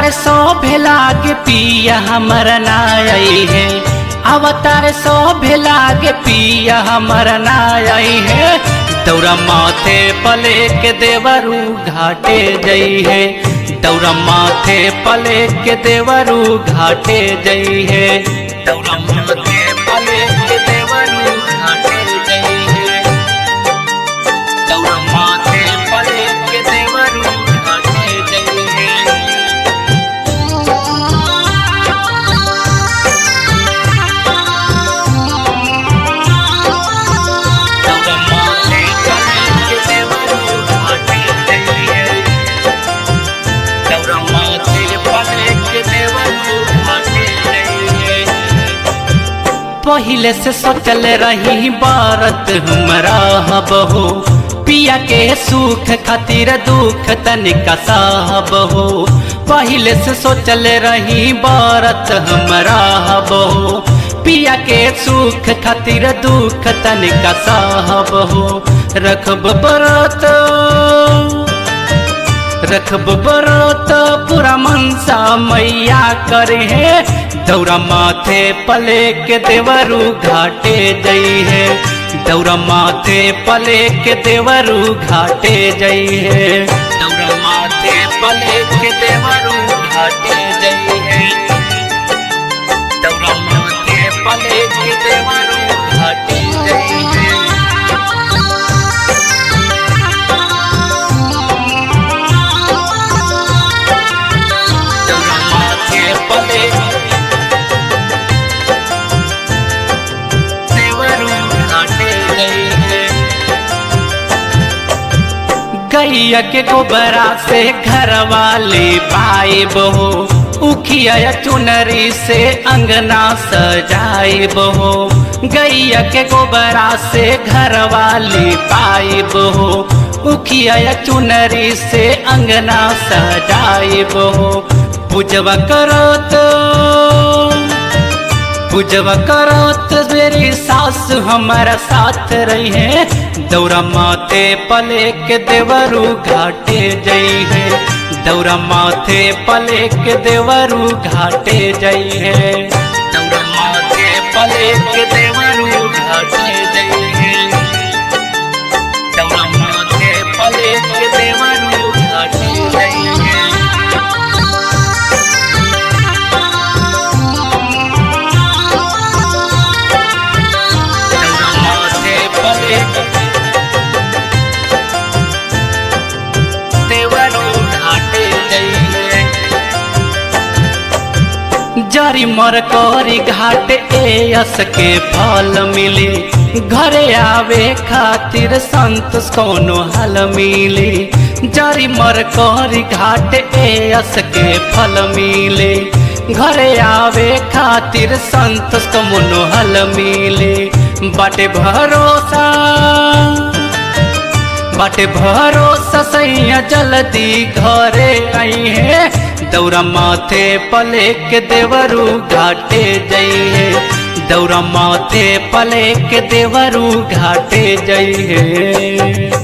अवतार सो भेलागे पिया हमर नाई है, अवतार सो भेलागे पिया हमर नाई है। दौरा माथे पले के देवरू घाटे जई है, दौरा माथे पले के देवरू घाटे जई है। दौरा माथे पले के देवरू घाटे जई है, दौरा माथे पले के देवरू घाटे जई है। दौरा माथे पले के देवरू घाटे जई है, दौरा माथे पले के देवरू घाटे जई है। पहिले से सोचल रही बारत हमरा बहो, पिया के सुख खातिर दुख तनिका साहब हो। पहिले से सोचल रही बारत हमरा बहो, पिया के सुख खातिर दुख तनिका साहब हो। रखब बरत रखब बरत पूरा मनसा मैया करे है। दौरा माथे पले के देवरू घाटे जई है, दौरा माथे पले के देवरू घाटे जई है। दौरा माथे पले के देवरू घाटे जई है, दौरा माथे पले के देवरू घाटे जई है। दौरा माथे पले गैया के गोबरा से घर वाले पाए बहो, उखिया चुनरी से अंगना सजाए बहो। गैया के गोबरा से घर वाले पाए बहो, उखिया चुनरी से अंगना सजाए बहो। पूजवा करो तो पूजवा करो तो मेरी सास हमारा साथ रही है। दौरा माथे पले के देवरू घाटे जई है, दौरा माथे पले के देवरू घाटे जई है। दौरा माथे पले के देवरू घाटे जई है, दौरा माथे पले के देवरू घाटे जई है। जारी मर करी घाटे एयस के फल मिली, घरे आवे खातिर संतोष कोनो हल मिली। जारी मर करी घाटे एयस के फल मिली, घरे आवे खातिर संतोष कोनो हल मिली। बाटे भरोसा बाटे भरोसा सैया जल्दी घरे आई है। दौरा माथे पले के देवरू घाटे जई है, दौरा माथे पले के देवरू घाटे जई है।